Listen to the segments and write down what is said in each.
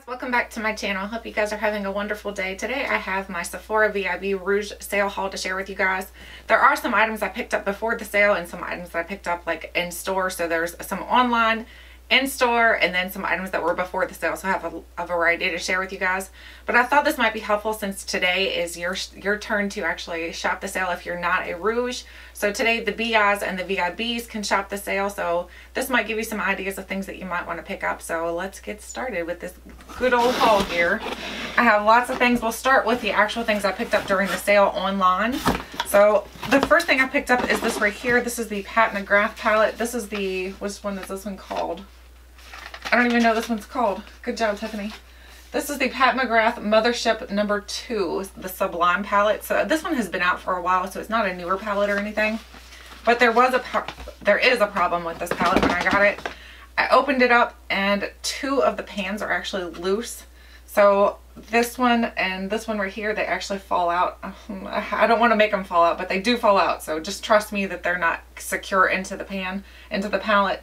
Welcome back to my channel. Hope you guys are having a wonderful day. Today I have my Sephora VIB Rouge Sale haul to share with you guys. There are some items I picked up before the sale and some items that I picked up like in store. So there's some online, in store, and then some items that were before the sale. So I have a variety to share with you guys. But I thought this might be helpful since today is your turn to actually shop the sale if you're not a Rouge. So today the BIs and the VIBs can shop the sale. So this might give you some ideas of things that you might want to pick up. So let's get started with this good old haul here. I have lots of things. We'll start with the actual things I picked up during the sale online. So the first thing I picked up is this right here. This is the Pat McGrath palette. This is the, which one is this one called? I don't even know this one's called. Good job, Tiffany. This is the Pat McGrath Mothership number 2, the Sublime palette. So this one has been out for a while, so it's not a newer palette or anything. But there is a problem with this palette when I got it. I opened it up and 2 of the pans are actually loose. So this one and this one right here, they actually fall out. I don't want to make them fall out, but they do fall out. So just trust me that they're not secure into the pan, into the palette.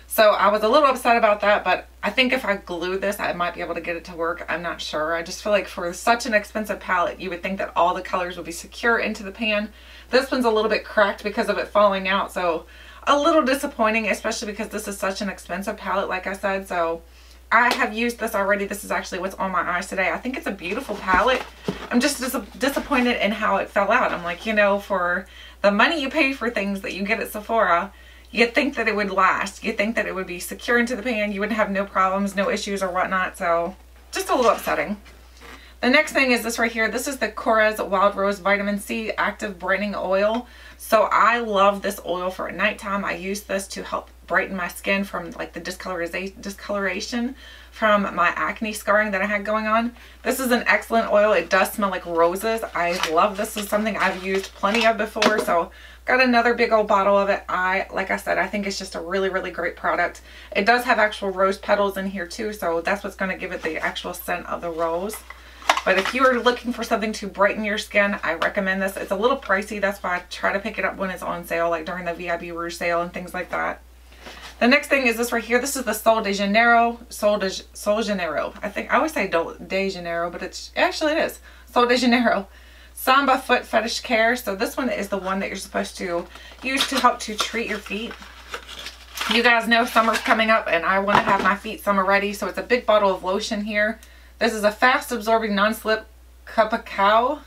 So I was a little upset about that, but I think if I glue this, I might be able to get it to work. I'm not sure. I just feel like for such an expensive palette, you would think that all the colors would be secure into the pan. This one's a little bit cracked because of it falling out, so a little disappointing, especially because this is such an expensive palette, like I said. So I have used this already. This is actually what's on my eyes today. I think it's a beautiful palette. I'm just disappointed in how it fell out. I'm like, you know, for the money you pay for things that you get at Sephora, you'd think that it would last. You'd think that it would be secure into the pan. You wouldn't have no problems, no issues or whatnot. So just a little upsetting. The next thing is this right here. This is the Korres Wild Rose Vitamin C Active Brightening Oil. So I love this oil for at nighttime. I use this to help brighten my skin from like the discoloration from my acne scarring that I had going on. This is an excellent oil. It does smell like roses. I love this. This is something I've used plenty of before. So got another big old bottle of it. Like I said, I think it's just a really, really great product. It does have actual rose petals in here too. So that's what's going to give it the actual scent of the rose. But if you are looking for something to brighten your skin, I recommend this. It's a little pricey. That's why I try to pick it up when it's on sale, like during the VIB Rouge sale and things like that. The next thing is this right here. This is the Sol de Janeiro. Sol de Janeiro. I always say de Janeiro, but it is. Sol de Janeiro. Samba foot fetish care. So this one is the one that you're supposed to use to help to treat your feet. You guys know summer's coming up and I want to have my feet summer ready. So it's a big bottle of lotion here. This is a fast absorbing non-slip cacao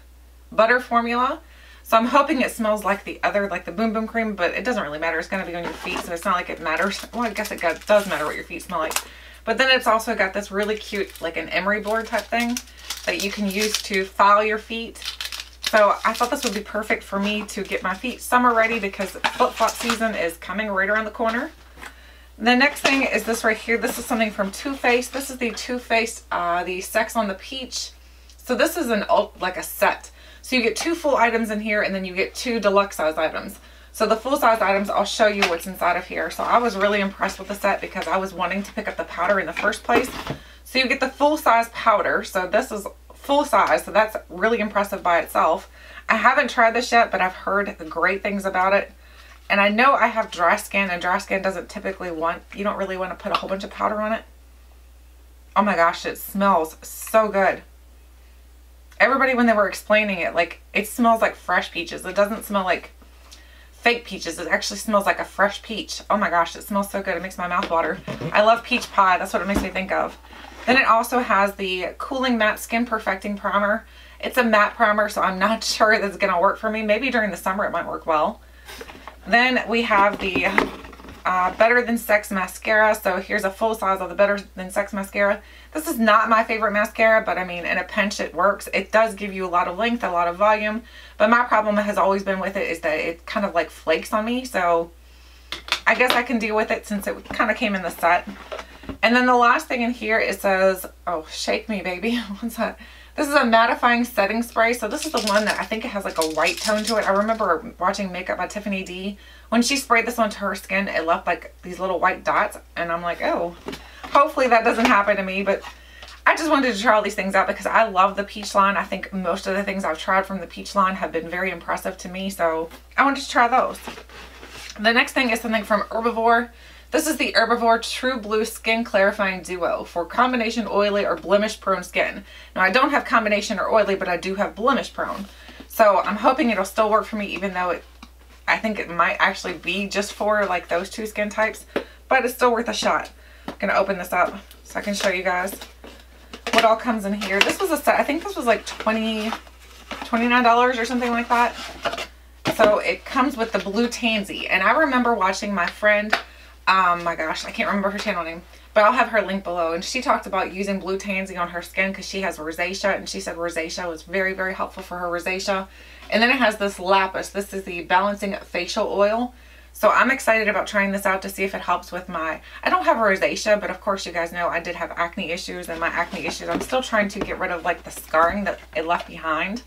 butter formula. So I'm hoping it smells like the other, like the Boom Boom Cream, but it doesn't really matter. It's going to be on your feet, so it's not like it matters. Well, I guess it does matter what your feet smell like. But then it's also got this really cute, like an emery board type thing that you can use to file your feet. So I thought this would be perfect for me to get my feet summer ready because flip-flop season is coming right around the corner. The next thing is this right here. This is something from Too Faced. This is the Too Faced, the Sex on the Peach. So this is like a set. So you get 2 full items in here and then you get 2 deluxe size items. So the full size items, I'll show you what's inside of here. So I was really impressed with the set because I was wanting to pick up the powder in the first place. So you get the full size powder. So this is full size. So that's really impressive by itself. I haven't tried this yet, but I've heard great things about it. And I know I have dry skin, and dry skin doesn't typically you don't really want to put a whole bunch of powder on it. Oh my gosh, it smells so good. Everybody, when they were explaining it, like, it smells like fresh peaches. It doesn't smell like fake peaches. It actually smells like a fresh peach. Oh my gosh, it smells so good. It makes my mouth water. I love peach pie. That's what it makes me think of. Then it also has the Cooling Matte Skin Perfecting Primer. It's a matte primer, so I'm not sure that's going to work for me. Maybe during the summer it might work well. Then we have the Better Than Sex mascara. So here's a full size of the Better Than Sex mascara. This is not my favorite mascara, but I mean, in a pinch it works. It does give you a lot of length, a lot of volume, but my problem has always been with it is that it kind of like flakes on me. So I guess I can deal with it since it kind of came in the set. And then the last thing in here, it says, oh, shake me baby. What's that? This is a mattifying setting spray. So this is the one that I think it has like a white tone to it. I remember watching Makeup by Tiffany D. When she sprayed this onto her skin, it left like these little white dots. And I'm like, oh, hopefully that doesn't happen to me. But I just wanted to try all these things out because I love the Peach line. I think most of the things I've tried from the Peach line have been very impressive to me. So I wanted to try those. The next thing is something from Herbivore. This is the Herbivore True Blue Skin Clarifying Duo for combination oily or blemish prone skin. Now I don't have combination or oily, but I do have blemish prone. So I'm hoping it'll still work for me, even though I think it might actually be just for like those two skin types, but it's still worth a shot. I'm gonna open this up so I can show you guys what all comes in here. This was a set, I think this was like $29 or something like that. So it comes with the blue tansy, and I remember watching my friend, my gosh, I can't remember her channel name, but I'll have her link below, and she talked about using blue tansy on her skin because she has rosacea, and she said rosacea was very, very helpful for her rosacea. And then it has this lapis. This is the Balancing Facial Oil. So I'm excited about trying this out to see if it helps with my, I don't have rosacea, but of course you guys know I did have acne issues, and my acne issues, I'm still trying to get rid of like the scarring that it left behind.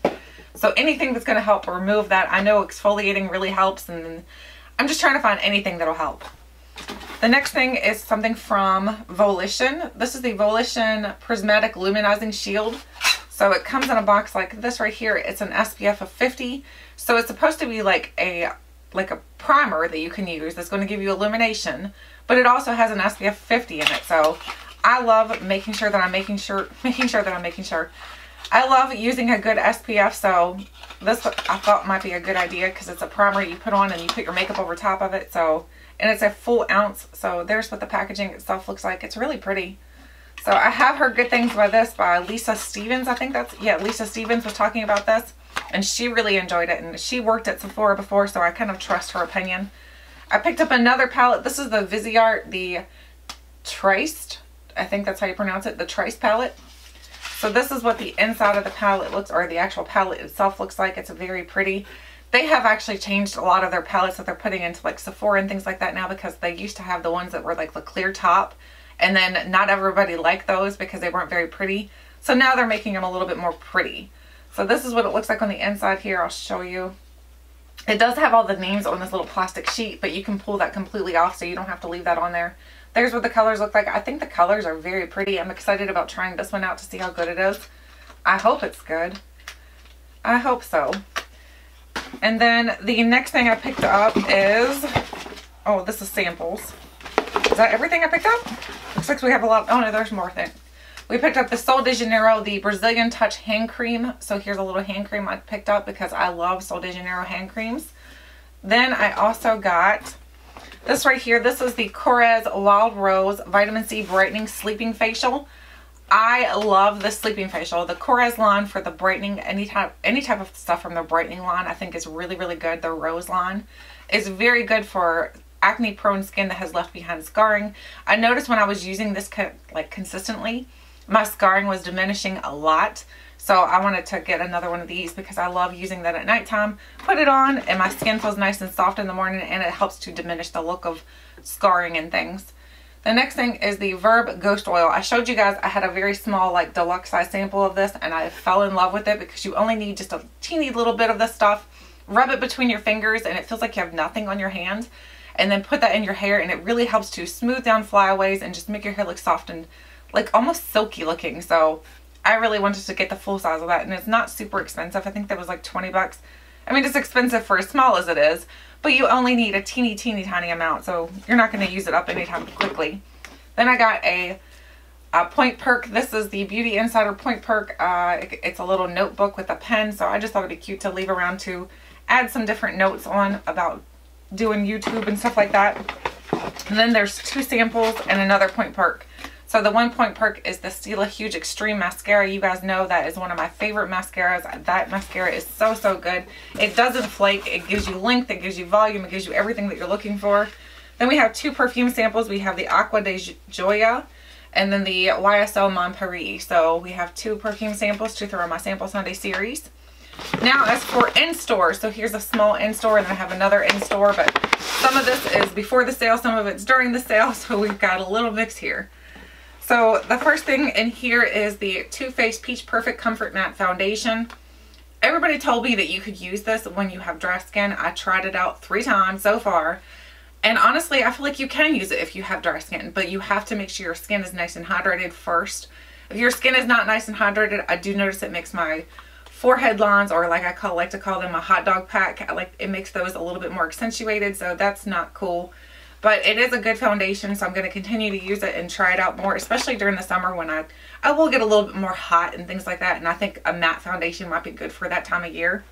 So anything that's going to help remove that. I know exfoliating really helps, and I'm just trying to find anything that'll help. The next thing is something from Volition. This is the Volition Prismatic Luminizing Shield. So it comes in a box like this right here. It's an SPF of 50. So it's supposed to be like a primer that you can use that's going to give you illumination, but it also has an SPF 50 in it. So I love making sure that I'm making sure. I love using a good SPF, so this I thought might be a good idea because it's a primer you put on and you put your makeup over top of it. So, and it's a full ounce. So there's what the packaging itself looks like. It's really pretty. So I have heard good things by this by Lisa Stevens. I think that's, yeah, Lisa Stevens was talking about this, and she really enjoyed it, and she worked at Sephora before, so I kind of trust her opinion. I picked up another palette. This is the Viseart, the Traced, I think that's how you pronounce it, the Traced palette. So this is what the inside of the palette looks, or the actual palette itself looks like. It's very pretty. They have actually changed a lot of their palettes that they're putting into like Sephora and things like that now, because they used to have the ones that were like the clear top, and then not everybody liked those because they weren't very pretty. So now they're making them a little bit more pretty. So this is what it looks like on the inside here. I'll show you. It does have all the names on this little plastic sheet, but you can pull that completely off, so you don't have to leave that on there. There's what the colors look like. I think the colors are very pretty. I'm excited about trying this one out to see how good it is. I hope it's good. I hope so. And then the next thing I picked up is, oh, this is samples. Is that everything I picked up? Looks like we have a lot. Oh no, there's more things. We picked up the Sol de Janeiro, the Brazilian Touch hand cream. So here's a little hand cream I picked up because I love Sol de Janeiro hand creams. Then I also got this right here. This is the Korres Wild Rose Vitamin C Brightening Sleeping Facial. I love the sleeping facial. The Korres line for the brightening, any type of stuff from the brightening line, I think is really, really good. The Rose line is very good for acne prone skin that has left behind scarring. I noticed when I was using this like consistently, my scarring was diminishing a lot. So I wanted to get another one of these because I love using that at nighttime. Put it on and my skin feels nice and soft in the morning, and it helps to diminish the look of scarring and things. The next thing is the Verb Ghost Oil. I showed you guys I had a very small like deluxe size sample of this, and I fell in love with it because you only need just a teeny little bit of this stuff. Rub it between your fingers and it feels like you have nothing on your hand. And then put that in your hair, and it really helps to smooth down flyaways and just make your hair look soft and like almost silky looking. So I really wanted to get the full size of that, and it's not super expensive. I think that was like 20 bucks. I mean, it's expensive for as small as it is, but you only need a teeny tiny amount, so you're not going to use it up anytime quickly. Then I got a Point Perk. This is the Beauty Insider Point Perk. It's a little notebook with a pen, so I just thought it'd be cute to leave around to add some different notes on about doing YouTube and stuff like that. And then there's two samples and another Point Perk. So the one Point Perk is the Stila Huge Extreme Mascara. You guys know that is one of my favorite mascaras. That mascara is so, so good. It doesn't flake. It gives you length. It gives you volume. It gives you everything that you're looking for. Then we have two perfume samples. We have the Aqua de Joya and then the YSL Mon Paris. So we have two perfume samples to throw in my Sample Sunday series. Now as for in-store, so here's a small in-store and then I have another in-store, but some of this is before the sale, some of it's during the sale, so we've got a little mix here. So the first thing in here is the Too Faced Peach Perfect Comfort Matte Foundation. Everybody told me that you could use this when you have dry skin. I tried it out 3 times so far. And honestly, I feel like you can use it if you have dry skin, but you have to make sure your skin is nice and hydrated first. If your skin is not nice and hydrated, I do notice it makes my forehead lines, or like I like to call them a hot dog pack, it makes those a little bit more accentuated, so that's not cool. But it is a good foundation, so I'm going to continue to use it and try it out more, especially during the summer when I will get a little bit more hot and things like that. And I think a matte foundation might be good for that time of year.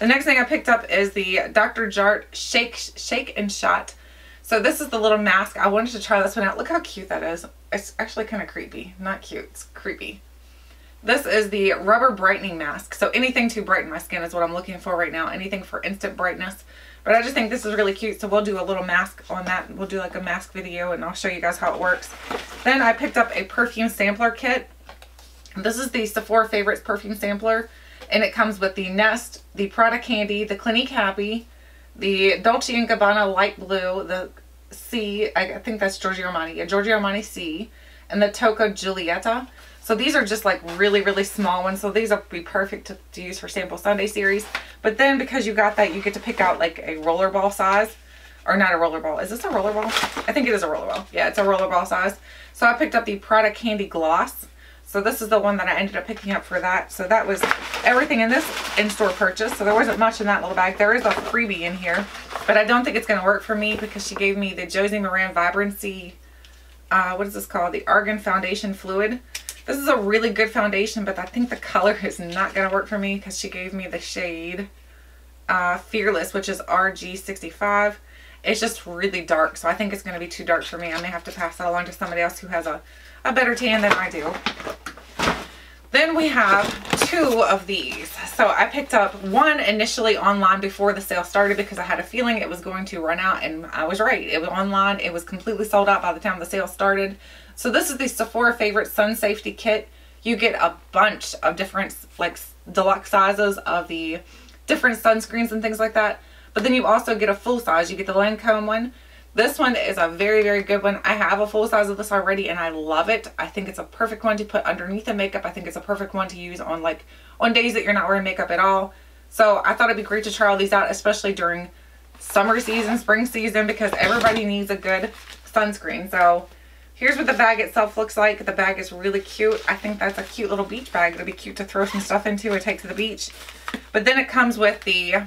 The next thing I picked up is the Dr. Jart Shake and Shot. So this is the little mask. I wanted to try this one out. Look how cute that is. It's actually kind of creepy. Not cute. It's creepy. This is the Rubber Brightening Mask. So anything to brighten my skin is what I'm looking for right now. Anything for instant brightness. But I just think this is really cute. So we'll do a little mask on that. We'll do like a mask video and I'll show you guys how it works. Then I picked up a perfume sampler kit. This is the Sephora Favorites perfume sampler. And it comes with the Nest, the Prada Candy, the Clinique Happy, the Dolce & Gabbana Light Blue, the C, I think that's Giorgio Armani. Yeah, Giorgio Armani C, and the Tocco Giulietta. So these are just like really, really small ones. So these will be perfect to use for Sample Sunday series. But then because you got that, you get to pick out like a rollerball size. Or not a rollerball. Is this a rollerball? I think it is a rollerball. Yeah, it's a rollerball size. So I picked up the Prada Candy Gloss. So this is the one that I ended up picking up for that. So that was everything in this in-store purchase. So there wasn't much in that little bag. There is a freebie in here. But I don't think it's going to work for me because she gave me the Josie Maran Vibrancy, what is this called? The Argan Foundation Fluid. This is a really good foundation, but I think the color is not going to work for me because she gave me the shade Fearless, which is RG65. It's just really dark, so I think it's going to be too dark for me. I may have to pass that along to somebody else who has a better tan than I do. Then we have two of these. So I picked up one initially online before the sale started because I had a feeling it was going to run out, and I was right. It was online. It was completely sold out by the time the sale started. So this is the Sephora Favorite Sun Safety Kit. You get a bunch of different like deluxe sizes of the different sunscreens and things like that. But then you also get a full size. You get the Lancome one. This one is a very, very good one. I have a full size of this already and I love it. I think it's a perfect one to put underneath the makeup. I think it's a perfect one to use on on days that you're not wearing makeup at all. So I thought it'd be great to try all these out, especially during summer season, spring season, because everybody needs a good sunscreen. So here's what the bag itself looks like. The bag is really cute. I think that's a cute little beach bag. It'll be cute to throw some stuff into or take to the beach. But then it comes with the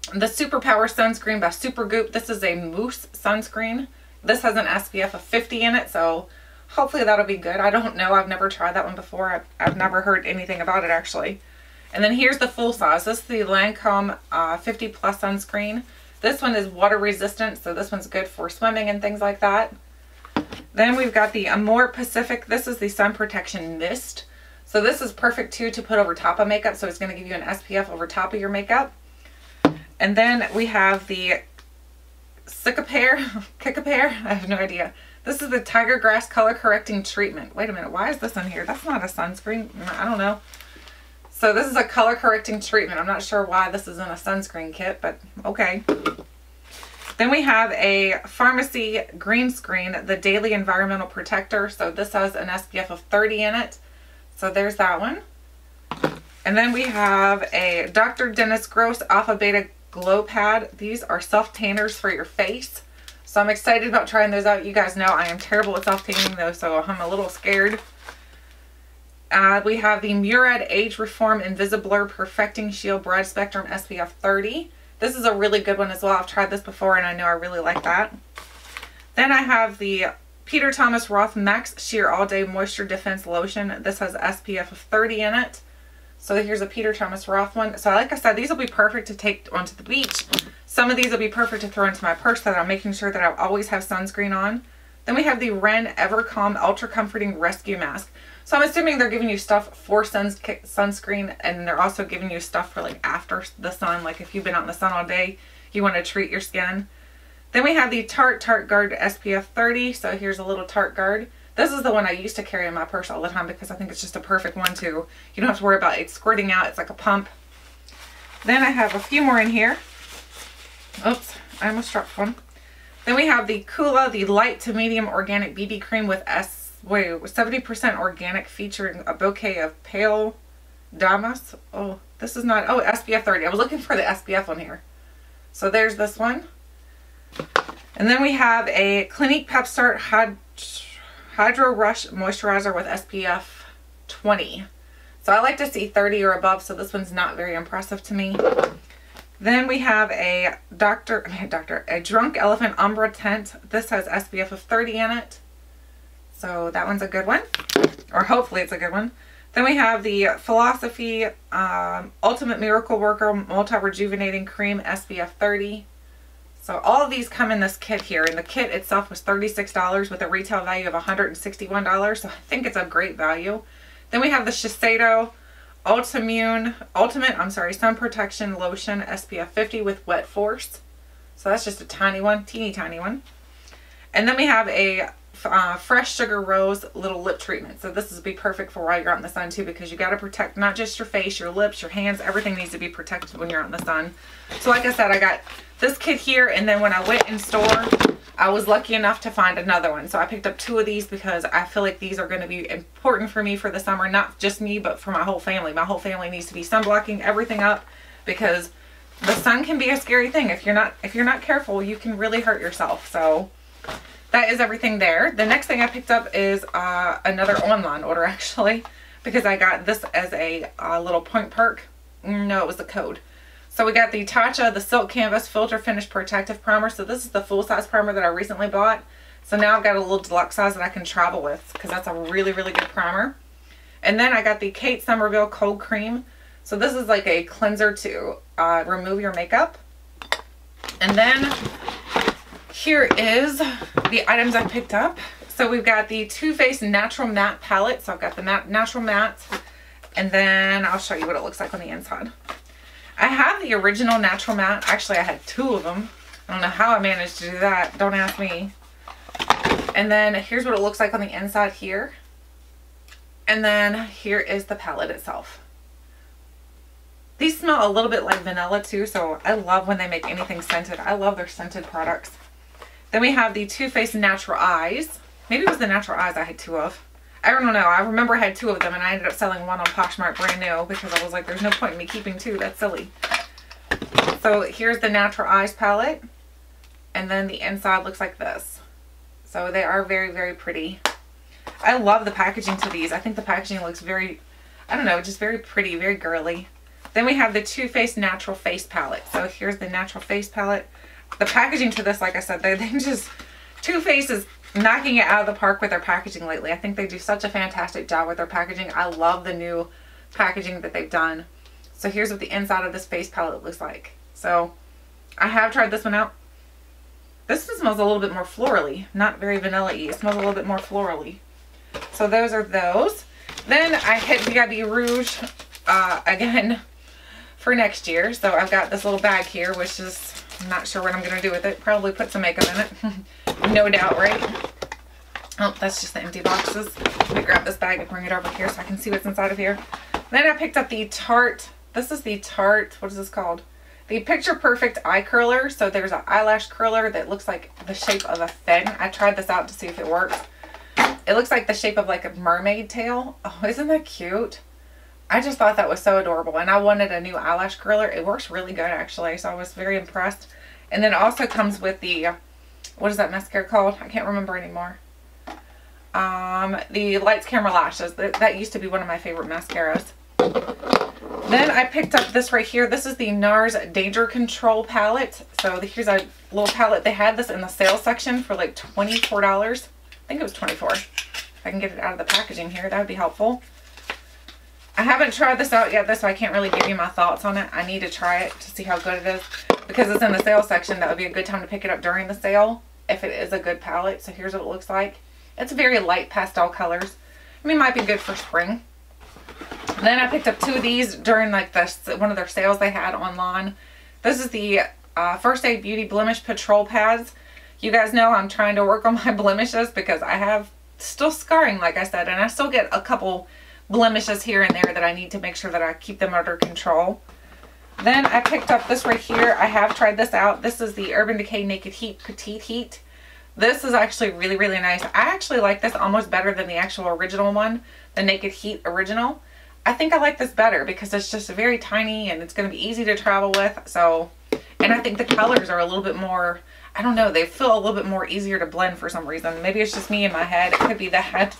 Superpower Sunscreen by Supergoop. This is a mousse sunscreen. This has an SPF of 50 in it, so hopefully that'll be good. I don't know. I've never tried that one before. I've never heard anything about it, actually. And then here's the full size. This is the Lancome 50 Plus sunscreen. This one is water resistant, so this one's good for swimming and things like that. Then we've got the Amore Pacific. This is the Sun Protection Mist. So this is perfect too to put over top of makeup, so it's going to give you an SPF over top of your makeup. And then we have the Kickapare, I have no idea. This is the Tiger Grass Color Correcting Treatment. Wait a minute, why is this in here? That's not a sunscreen. I don't know. So this is a color correcting treatment. I'm not sure why this is in a sunscreen kit, but okay. Then we have a Pharmacy Green Screen, the Daily Environmental Protector. So this has an SPF of 30 in it. So there's that one. And then we have a Dr. Dennis Gross Alpha Beta Glow Pad. These are self-tanners for your face. So I'm excited about trying those out. You guys know I am terrible at self-tanning though, so I'm a little scared. We have the Murad Age Reform Invisiblur Perfecting Shield Broad Spectrum SPF 30. This is a really good one as well. I've tried this before and I know I really like that. Then I have the Peter Thomas Roth Max Sheer All Day Moisture Defense Lotion. This has SPF of 30 in it. So here's a Peter Thomas Roth one. So like I said, these will be perfect to take onto the beach. Some of these will be perfect to throw into my purse so that I'm making sure that I always have sunscreen on. Then we have the Ren Evercalm Ultra Comforting Rescue Mask. So I'm assuming they're giving you stuff for sunscreen, and they're also giving you stuff for like after the sun. Like if you've been out in the sun all day, you want to treat your skin. Then we have the Tarte Guard SPF 30. So here's a little Tarte Guard. This is the one I used to carry in my purse all the time because I think it's just a perfect one too. You don't have to worry about it squirting out. It's like a pump. Then I have a few more in here. Oops, I almost dropped one. Then we have the Kula, the light to medium organic BB cream with 70% organic, featuring a bouquet of pale damas. Oh, this is not, oh, SPF 30. I was looking for the SPF on here. So there's this one. And then we have a Clinique Pep Start Hydro Rush Moisturizer with SPF 20. So I like to see 30 or above, so this one's not very impressive to me. Then we have a Drunk Elephant Umbra Tint. This has SPF of 30 in it. So that one's a good one. Or hopefully it's a good one. Then we have the Philosophy Ultimate Miracle Worker Multi Rejuvenating Cream SPF 30. So all of these come in this kit here. And the kit itself was $36 with a retail value of $161. So I think it's a great value. Then we have the Shiseido Ultimate Sun Protection Lotion SPF 50 with Wet Force. So that's just a tiny one, teeny tiny one. And then we have a Fresh Sugar Rose little lip treatment. So this would be perfect for while you're out in the sun too, because you got to protect not just your face, your lips, your hands, everything needs to be protected when you're out in the sun. So like I said, I got this kit here, and then when I went in store, I was lucky enough to find another one. So I picked up 2 of these because I feel like these are going to be important for me for the summer. Not just me, but for my whole family. My whole family needs to be sunblocking everything up, because the sun can be a scary thing. If you're not careful, you can really hurt yourself. So that is everything there. The next thing I picked up is another online order actually, because I got this as a little point perk. No, it was the code. So we got the Tatcha, the Silk Canvas Filter Finish Protective Primer. So this is the full size primer that I recently bought. So now I've got a little deluxe size that I can travel with, because that's a really, really good primer. And then I got the Kate Somerville Cold Cream. So this is like a cleanser to remove your makeup. And then here is the items I picked up. So we've got the Too Faced Natural Matte Palette. So I've got the Natural Matte. And then I'll show you what it looks like on the inside. I have the original Natural Matte. Actually, I had 2 of them. I don't know how I managed to do that. Don't ask me. And then here's what it looks like on the inside here. And then here is the palette itself. These smell a little bit like vanilla too, so I love when they make anything scented. I love their scented products. Then we have the Too Faced Natural Eyes. Maybe it was the Natural Eyes I had 2 of. I don't know. I remember I had 2 of them, and I ended up selling one on Poshmark brand new because I was like, there's no point in me keeping 2. That's silly. So here's the Natural Eyes palette. And then the inside looks like this. So they are very, very pretty. I love the packaging to these. I think the packaging looks very, I don't know, just very pretty, very girly. Then we have the Too Faced Natural Face Palette. So here's the Natural Face Palette. The packaging to this, like I said, they just, Too Faced is knocking it out of the park with their packaging lately. I think they do such a fantastic job with their packaging. I love the new packaging that they've done. So here's what the inside of this face palette looks like. So I have tried this one out. This one smells a little bit more florally, not very vanilla-y. It smells a little bit more florally. So those are those. Then I hit VIB Rouge again for next year. So I've got this little bag here, which is, I'm not sure what I'm going to do with it. Probably put some makeup in it. No doubt, right? Oh, that's just the empty boxes. Let me grab this bag and bring it over here so I can see what's inside of here. Then I picked up the Tarte. This is the Tarte, what is this called? The Picture Perfect Eye Curler. So there's an eyelash curler that looks like the shape of a fin. I tried this out to see if it works. It looks like the shape of like a mermaid tail. Oh, isn't that cute? I just thought that was so adorable, and I wanted a new eyelash curler. It works really good actually, so I was very impressed. And then it also comes with the, what is that mascara called? I can't remember anymore. The Lights Camera Lashes. That used to be one of my favorite mascaras. Then I picked up this right here. This is the Nars Danger Control palette. So here's a little palette. They had this in the sales section for like $24. I think it was $24. If I can get it out of the packaging here, that would be helpful. I haven't tried this out yet, so I can't really give you my thoughts on it. I need to try it to see how good it is. Because it's in the sale section, that would be a good time to pick it up during the sale if it is a good palette. So here's what it looks like. It's very light pastel colors. I mean, it might be good for spring. Then I picked up 2 of these during like one of their sales they had online. This is the First Aid Beauty Blemish Patrol Pads. You guys know I'm trying to work on my blemishes because I have still scarring, like I said, and I still get a couple blemishes here and there that I need to make sure that I keep them under control. Then I picked up this right here. I have tried this out. This is the Urban Decay Naked Heat Petite Heat. This is actually really, really nice. I actually like this almost better than the actual original one, the Naked Heat original. I think I like this better because it's just very tiny and it's going to be easy to travel with. So, and I think the colors are a little bit more, I don't know, they feel a little bit more easier to blend for some reason. Maybe it's just me in my head. It could be that.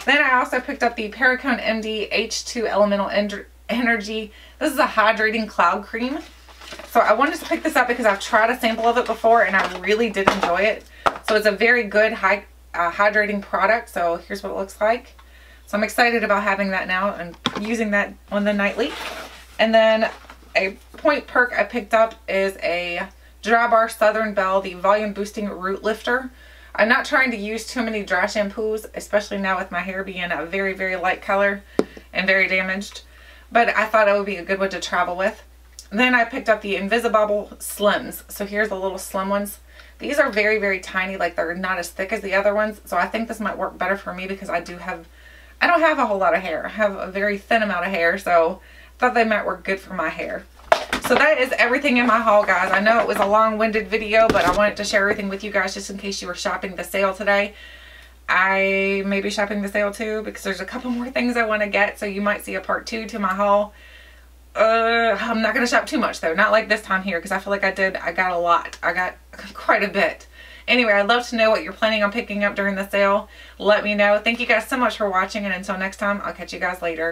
Then I also picked up the Perricone MD H2 Elemental Energy. This is a hydrating cloud cream. So So I wanted to pick this up because I've tried a sample of it before and I really did enjoy it. So it's a very good hydrating product. So here's what it looks like. So I'm excited about having that now and using that on the nightly. And then a point perk I picked up is a Dry Bar Southern Belle, the Volume Boosting Root Lifter. I'm not trying to use too many dry shampoos, especially now with my hair being a very, very light color and very damaged. But I thought it would be a good one to travel with. Then I picked up the Invisibobble Slims. So here's the little slim ones. These are very, very tiny, like they're not as thick as the other ones. So I think this might work better for me because I don't have a whole lot of hair. I have a very thin amount of hair, so I thought they might work good for my hair. So that is everything in my haul, guys. I know it was a long-winded video, but I wanted to share everything with you guys just in case you were shopping the sale today. I may be shopping the sale too because there's a couple more things I want to get, so you might see a part 2 to my haul. I'm not going to shop too much though, not like this time here, because I feel like I got a lot. I got quite a bit. Anyway, I'd love to know what you're planning on picking up during the sale. Let me know. Thank you guys so much for watching, and until next time, I'll catch you guys later.